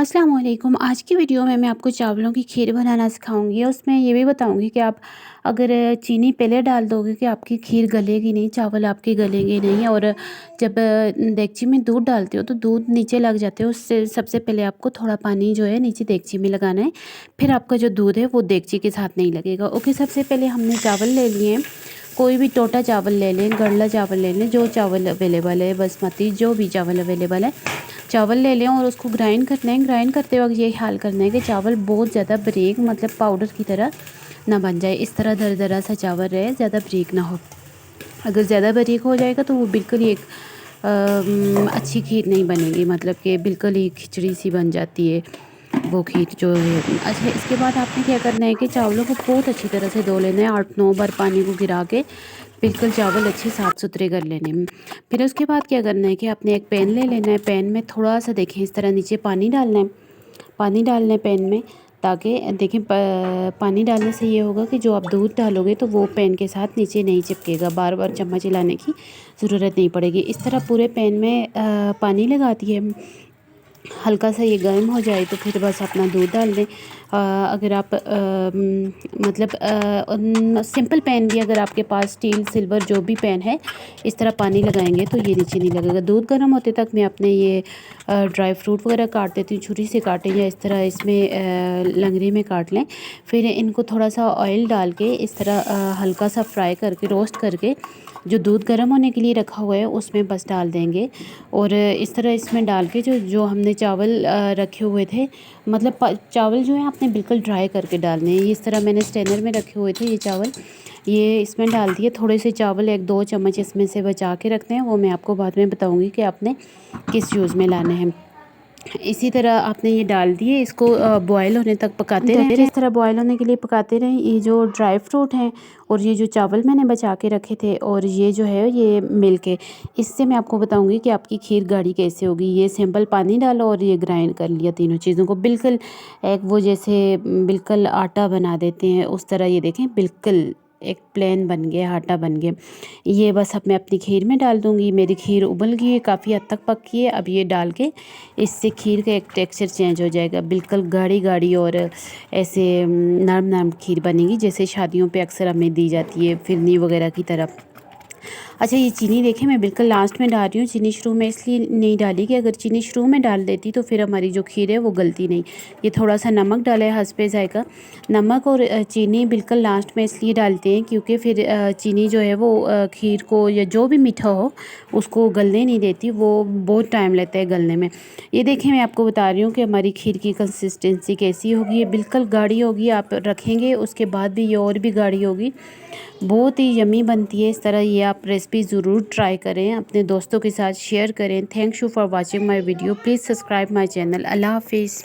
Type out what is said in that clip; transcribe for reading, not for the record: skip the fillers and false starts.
अस्सलाम वालेकुम। आज की वीडियो में मैं आपको चावलों की खीर बनाना सिखाऊंगी और उसमें ये भी बताऊंगी कि आप अगर चीनी पहले डाल दोगे कि आपकी खीर गलेगी नहीं, चावल आपके गलेंगे नहीं। और जब देगची में दूध डालते हो तो दूध नीचे लग जाते हो, उससे सबसे पहले आपको थोड़ा पानी जो है नीचे देगची में लगाना है, फिर आपका जो दूध है वो देगची के साथ नहीं लगेगा। ओके, सबसे पहले हमने चावल ले लिए हैं। कोई भी टोटा चावल ले लें, गरला चावल ले लें, जो चावल अवेलेबल है, बासमती, जो भी चावल अवेलेबल है चावल ले लें और उसको ग्राइंड करना है। ग्राइंड करते वक्त ये ख्याल करना है कि चावल बहुत ज़्यादा बारीक मतलब पाउडर की तरह ना बन जाए। इस तरह दरदरा सा चावल रहे, ज़्यादा बारीक ना हो। अगर ज़्यादा बारीक हो जाएगा तो वो बिल्कुल ही एक अच्छी खीर नहीं बनेगी, मतलब कि बिल्कुल ही खिचड़ी सी बन जाती है वो खीर जो है। अच्छा, इसके बाद आपने क्या करना है कि चावलों को बहुत अच्छी तरह से धो लेना है, 8-9 बार पानी को गिरा के बिल्कुल चावल अच्छे साफ़ सुथरे कर लेने हैं। फिर उसके बाद क्या करना है कि आपने एक पैन ले लेना है। पैन में थोड़ा सा देखें इस तरह नीचे पानी डालना है। पानी डालना है पैन में, ताकि देखें पानी डालने से ये होगा कि जो आप दूध डालोगे तो वो पैन के साथ नीचे नहीं चिपकेगा, बार बार चम्मच हिलाने की ज़रूरत नहीं पड़ेगी। इस तरह पूरे पैन में पानी लगा दिए। हल्का सा ये गर्म हो जाए तो फिर बस अपना दूध डाल दें। अगर आप मतलब सिंपल पैन भी अगर आपके पास स्टील सिल्वर जो भी पैन है, इस तरह पानी लगाएंगे तो ये नीचे नहीं लगेगा। दूध गर्म होते तक मैं अपने ये ड्राई फ्रूट वगैरह काट देती हूँ। छुरी से काटें या इस तरह इसमें लंगरी में काट लें। फिर इनको थोड़ा सा ऑयल डाल के इस तरह हल्का सा फ्राई करके, रोस्ट करके, जो दूध गर्म होने के लिए रखा हुआ है उसमें बस डाल देंगे। और इस तरह इसमें डाल के जो जो हमने चावल रखे हुए थे, मतलब चावल जो है आपने बिल्कुल ड्राई करके डालने हैं। इस तरह मैंने स्ट्रेनर में रखे हुए थे ये चावल, ये इसमें डाल दिए। थोड़े से चावल 1-2 चम्मच इसमें से बचा के रखते हैं, वो मैं आपको बाद में बताऊंगी कि आपने किस यूज़ में लाने हैं। इसी तरह आपने ये डाल दिए, इसको बॉयल होने तक पकाते रहें। इस तरह बॉयल होने के लिए पकाते रहें। ये जो ड्राई फ्रूट हैं और ये जो चावल मैंने बचा के रखे थे और ये जो है ये मिल के, इससे मैं आपको बताऊंगी कि आपकी खीर गाढ़ी कैसे होगी। ये सिंपल पानी डालो और ये ग्राइंड कर लिया तीनों चीज़ों को, बिल्कुल एक वो जैसे बिल्कुल आटा बना देते हैं उस तरह। ये देखें बिल्कुल एक प्लेन बन गया, आटा बन गया। ये बस अब मैं अपनी खीर में डाल दूँगी। मेरी खीर उबल गई है, काफ़ी हद तक पकी है। अब ये डाल के इससे खीर का एक टेक्सचर चेंज हो जाएगा, बिल्कुल गाढ़ी गाढ़ी और ऐसे नरम नरम खीर बनेगी, जैसे शादियों पे अक्सर हमें दी जाती है फिरनी वगैरह की तरफ। अच्छा, ये चीनी देखें मैं बिल्कुल लास्ट में डाल रही हूँ। चीनी शुरू में इसलिए नहीं डाली कि अगर चीनी शुरू में डाल देती तो फिर हमारी जो खीर है वो गलती नहीं। ये थोड़ा सा नमक डाला है हस्बे जायका। नमक और चीनी बिल्कुल लास्ट में इसलिए डालते हैं क्योंकि फिर चीनी जो है वो खीर को या जो भी मीठा हो उसको गलने नहीं देती, वो बहुत टाइम लेता है गलने में। ये देखें मैं आपको बता रही हूँ कि हमारी खीर की कंसिस्टेंसी कैसी होगी। ये बिल्कुल गाढ़ी होगी, आप रखेंगे उसके बाद भी ये और भी गाढ़ी होगी। बहुत ही यमी बनती है। इस तरह ये आप रेसिपी ज़रूर ट्राई करें, अपने दोस्तों के साथ शेयर करें। Thank you for watching my video. Please subscribe my channel. अल्लाह हाफिज़।